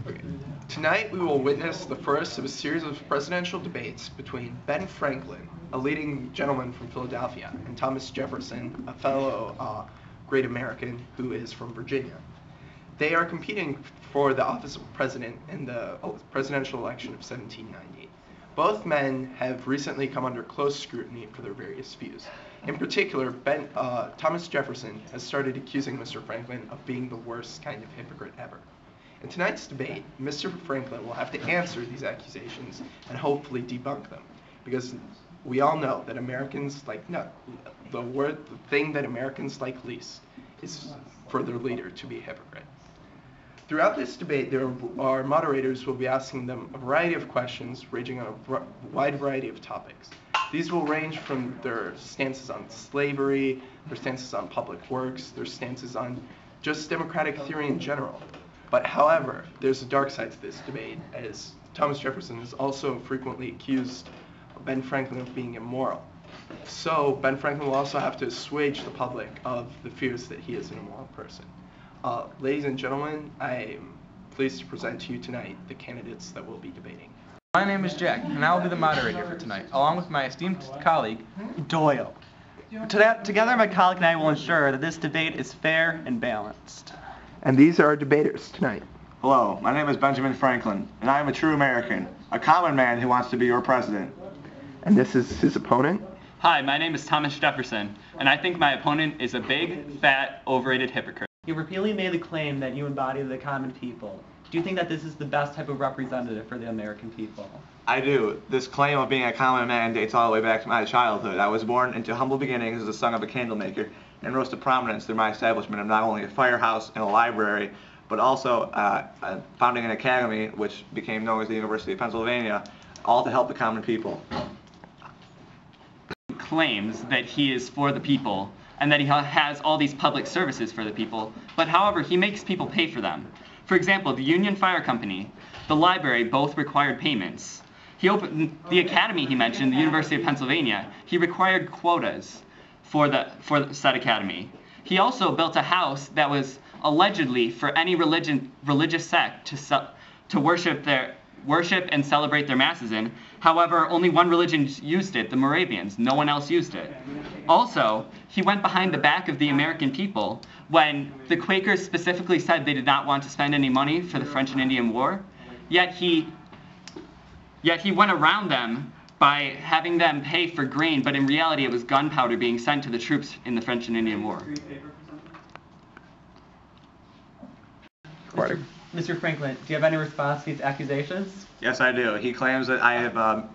Okay. Tonight we will witness the first of a series of presidential debates between Ben Franklin, a leading gentleman from Philadelphia, and Thomas Jefferson, a fellow great American who is from Virginia. They are competing for the office of president in the presidential election of 1798. Both men have recently come under close scrutiny for their various views. In particular, Thomas Jefferson has started accusing Mr. Franklin of being the worst kind of hypocrite ever. In tonight's debate, Mr. Franklin will have to answer these accusations and hopefully debunk them, because we all know that Americans the thing that Americans like least is for their leader to be a hypocrite. Throughout this debate, our moderators will be asking them a variety of questions ranging on a wide variety of topics. These will range from their stances on slavery, their stances on public works, their stances on just democratic theory in general. But however, there's a dark side to this debate, as Thomas Jefferson is also frequently accused of Ben Franklin of being immoral. So Ben Franklin will also have to assuage the public of the fears that he is an immoral person. Ladies and gentlemen, I am pleased to present to you tonight the candidates that will be debating. My name is Jack, and I will be the moderator for tonight, along with my esteemed colleague, Doyle. Together, my colleague and I will ensure that this debate is fair and balanced. And these are our debaters tonight. Hello, my name is Benjamin Franklin, and I am a true American, a common man who wants to be your president. And this is his opponent. Hi, my name is Thomas Jefferson, and I think my opponent is a big, fat, overrated hypocrite. You repeatedly made the claim that you embody the common people. Do you think that this is the best type of representative for the American people? I do. This claim of being a common man dates all the way back to my childhood. I was born into humble beginnings as the son of a candle maker and rose to prominence through my establishment of not only a firehouse and a library, but also founding an academy which became known as the University of Pennsylvania, all to help the common people. Claims that he is for the people and that he has all these public services for the people, but however, he makes people pay for them. For example, the Union Fire Company, the library both required payments. He opened the academy he mentioned, the University of Pennsylvania. He required quotas for said academy. He also built a house that was allegedly for any religious sect to worship and celebrate their masses in. However, only one religion used it, the Moravians. No one else used it. Also, he went behind the back of the American people when the Quakers specifically said they did not want to spend any money for the French and Indian War. Yet he went around them by having them pay for grain, but in reality it was gunpowder being sent to the troops in the French and Indian War. Mr. Franklin, do you have any response to these accusations? Yes, I do. He claims that I have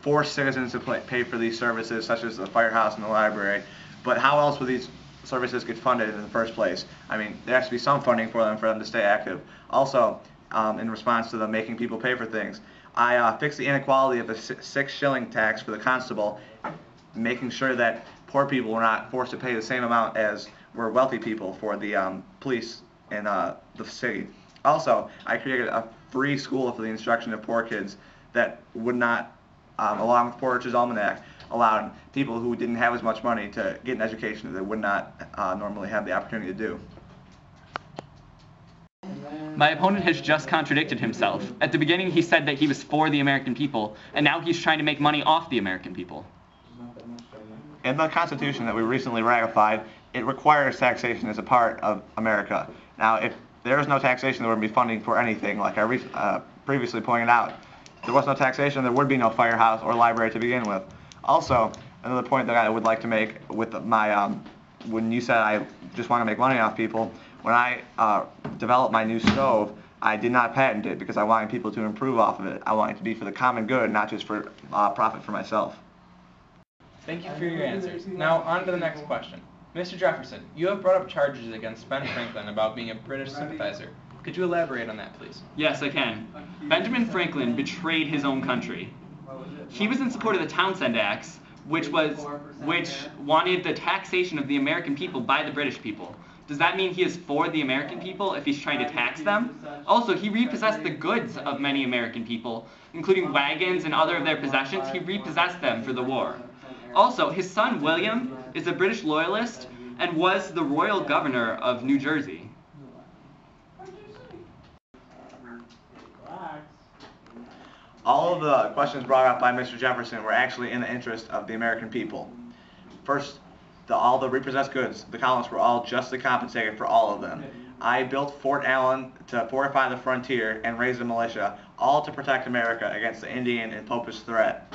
forced citizens to pay for these services, such as the firehouse and the library. But how else would these services get funded in the first place? I mean, there has to be some funding for them to stay active. Also, in response to them making people pay for things, I fixed the inequality of the 6 shilling tax for the constable, making sure that poor people were not forced to pay the same amount as were wealthy people for the police in the city. Also, I created a free school for the instruction of poor kids that would not, along with Poor Richard's Almanac, allowed people who didn't have as much money to get an education that they would not normally have the opportunity to do. My opponent has just contradicted himself. At the beginning he said that he was for the American people, and now he's trying to make money off the American people. In the Constitution that we recently ratified, it requires taxation as a part of America. Now, if there is no taxation, there wouldn't be funding for anything. Like I previously pointed out, if there was no taxation, there would be no firehouse or library to begin with. Also, another point that I would like to make with my, when you said I just want to make money off people, when I developed my new stove, I did not patent it because I wanted people to improve off of it. I wanted it to be for the common good, not just for profit for myself. thank you for your answers. Now, on to the next question. Mr. Jefferson, you have brought up charges against Ben Franklin about being a British sympathizer. Could you elaborate on that, please? Yes, I can. Benjamin Franklin betrayed his own country. He was in support of the Townshend Acts, which wanted the taxation of the American people by the British people. Does that mean he is for the American people if he's trying to tax them? Also, he repossessed the goods of many American people, including wagons and other of their possessions. He repossessed them for the war. Also, his son William is a British loyalist and was the royal governor of New Jersey. All of the questions brought up by Mr. Jefferson were actually in the interest of the American people. First, all the repossessed goods, the colonists were all justly compensated for all of them. I built Fort Allen to fortify the frontier and raise the militia, all to protect America against the Indian and Popish threat.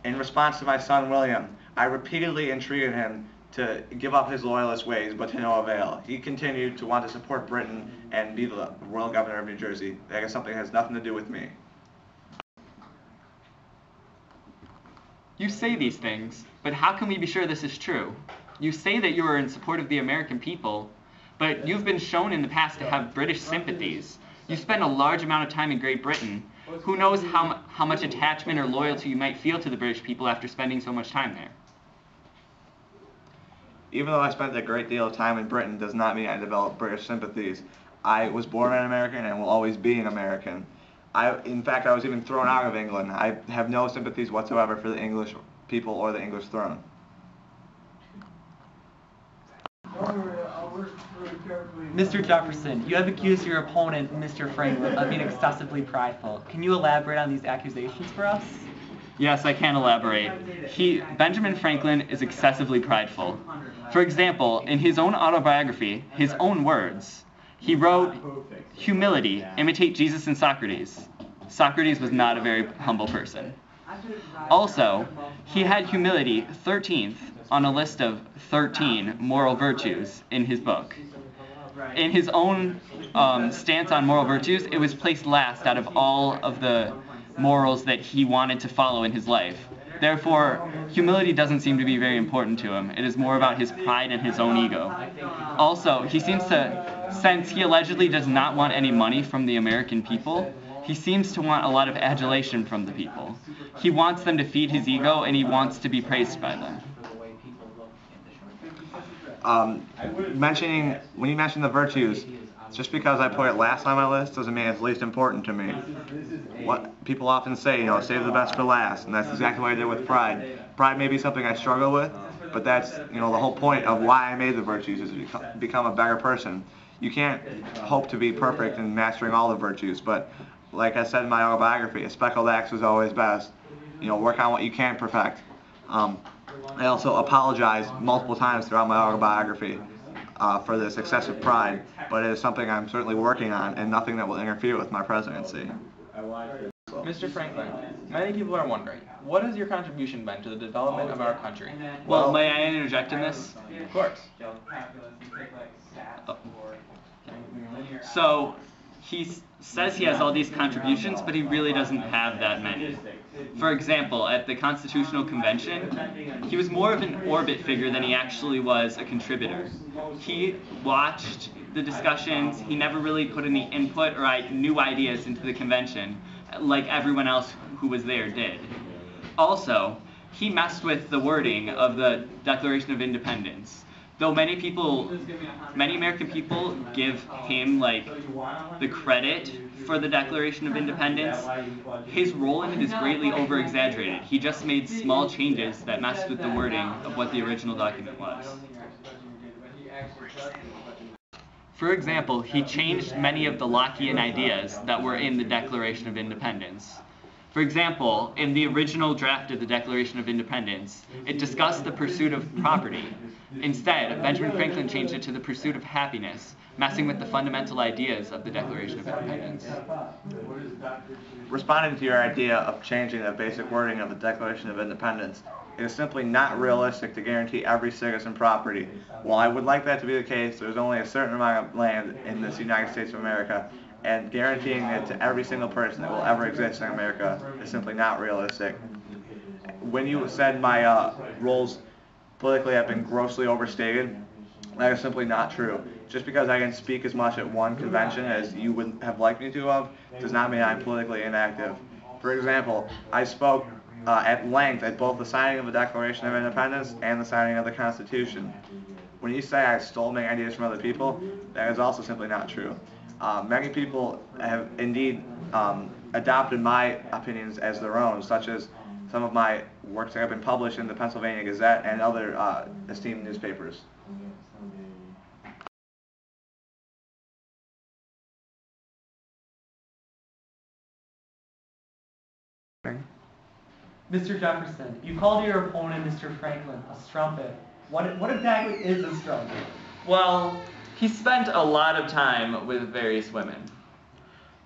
In response to my son William, I repeatedly entreated him to give up his loyalist ways, but to no avail. He continued to want to support Britain and be the royal governor of New Jersey. That is something that has nothing to do with me. You say these things, but how can we be sure this is true? You say that you are in support of the American people, but you've been shown in the past to have British sympathies. You spend a large amount of time in Great Britain. Who knows how much attachment or loyalty you might feel to the British people after spending so much time there? Even though I spent a great deal of time in Britain does not mean I developed British sympathies. I was born an American and will always be an American. In fact, I was even thrown out of England. I have no sympathies whatsoever for the English people or the English throne. Mr. Jefferson, you have accused your opponent, Mr. Franklin, of being excessively prideful. Can you elaborate on these accusations for us? Yes, I can elaborate. Benjamin Franklin is excessively prideful. For example, in his own autobiography, his own words, he wrote, "Humility, imitate Jesus and Socrates." Socrates was not a very humble person. Also, he had humility 13th on a list of 13 moral virtues in his book. In his own stance on moral virtues, it was placed last out of all of the morals that he wanted to follow in his life. Therefore, humility doesn't seem to be very important to him. It is more about his pride and his own ego. Also, he seems to, since he allegedly does not want any money from the American people, he seems to want a lot of adulation from the people. He wants them to feed his ego, and he wants to be praised by them. When you mention the virtues, just because I put it last on my list doesn't mean it's least important to me. What people often say, save the best for last, and that's exactly what I did with pride. Pride may be something I struggle with, but that's, the whole point of why I made the virtues is to become a better person. You can't hope to be perfect in mastering all the virtues, but like I said in my autobiography, a speckled axe is always best. Work on what you can perfect. I also apologized multiple times throughout my autobiography for this excessive pride, but it is something I'm certainly working on and nothing that will interfere with my presidency. Mr. Franklin, many people are wondering, what has your contribution been to the development of our country? Well, may I interject in this? Of course. So, he says he has all these contributions, but he really doesn't have that many. For example, at the Constitutional Convention, he was more of an orbit figure than he actually was a contributor. He watched the discussions, he never really put any input or new ideas into the convention, like everyone else who was there did. Also, he messed with the wording of the Declaration of Independence. Though many American people give him the credit for the Declaration of Independence, his role in it is greatly over-exaggerated. He just made small changes that messed with the wording of what the original document was. For example, he changed many of the Lockean ideas that were in the Declaration of Independence. For example, in the original draft of the Declaration of Independence, it discussed the pursuit of property. Instead, Benjamin Franklin changed it to the pursuit of happiness, messing with the fundamental ideas of the Declaration of Independence. Responding to your idea of changing the basic wording of the Declaration of Independence, it is simply not realistic to guarantee every citizen property. While I would like that to be the case, there's only a certain amount of land in this United States of America, and guaranteeing it to every single person that will ever exist in America is simply not realistic. When you said my roles politically have been grossly overstated, that is simply not true. Just because I didn't speak as much at one convention as you would have liked me to have, does not mean I'm politically inactive. For example, I spoke at length at both the signing of the Declaration of Independence and the signing of the Constitution. When you say I stole many ideas from other people, that is also simply not true. Many people have indeed adopted my opinions as their own, such as some of my works that have been published in the Pennsylvania Gazette and other esteemed newspapers. Mr. Jefferson, you called your opponent, Mr. Franklin, a strumpet. What exactly is a strumpet? Well, he spent a lot of time with various women.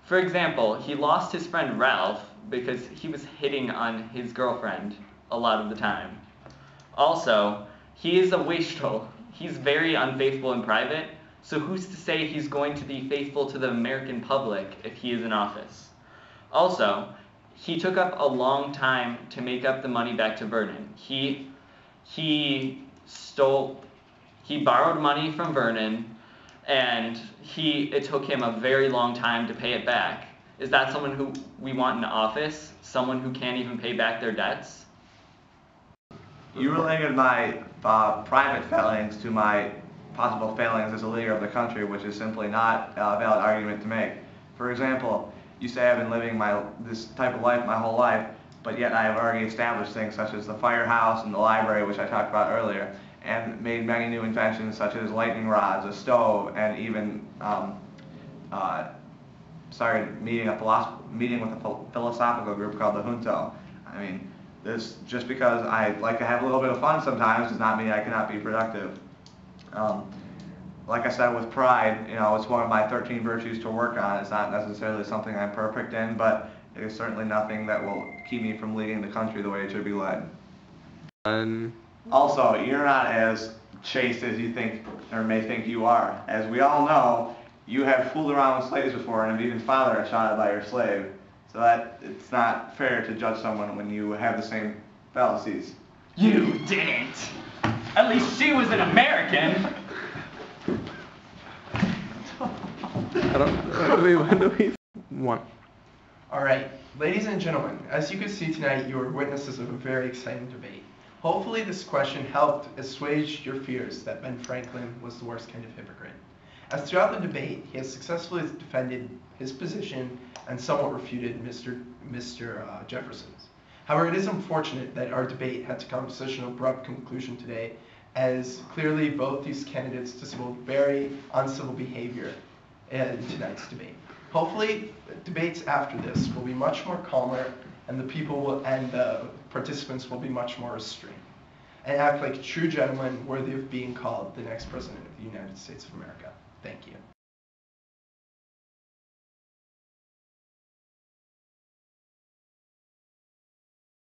For example, he lost his friend Ralph because he was hitting on his girlfriend a lot of the time. Also, he is a wastrel. He's very unfaithful in private, so who's to say he's going to be faithful to the American public if he is in office? Also, he took up a long time to make up the money back to Vernon. He borrowed money from Vernon, and it took him a very long time to pay it back. Is that someone who we want in office? Someone who can't even pay back their debts? You related my private failings to my possible failings as a leader of the country, which is simply not a valid argument to make. For example, you say I've been living this type of life my whole life, but yet I have already established things such as the firehouse and the library, which I talked about earlier, and made many new inventions such as lightning rods, a stove, and even started meeting with a philosophical group called the Junto. I mean, just because I like to have a little bit of fun sometimes does not mean I cannot be productive. Like I said, with pride, it's one of my 13 virtues to work on. It's not necessarily something I'm perfect in, but it is certainly nothing that will keep me from leading the country the way it should be led. Also, you're not as chaste as you think or may think you are. As we all know, you have fooled around with slaves before and have even fathered a child by your slave. So that it's not fair to judge someone when you have the same fallacies. You didn't. At least she was an American. All right, ladies and gentlemen, as you can see tonight, you are witnesses of a very exciting debate. Hopefully this question helped assuage your fears that Ben Franklin was the worst kind of hypocrite. As throughout the debate, he has successfully defended his position and somewhat refuted Mr. Jefferson's. However, it is unfortunate that our debate had to come to such an abrupt conclusion today, as clearly both these candidates displayed very uncivil behavior in tonight's debate. Hopefully, debates after this will be much more calmer, and the participants will be much more restrained, and act like true gentlemen worthy of being called the next president of the United States of America. Thank you.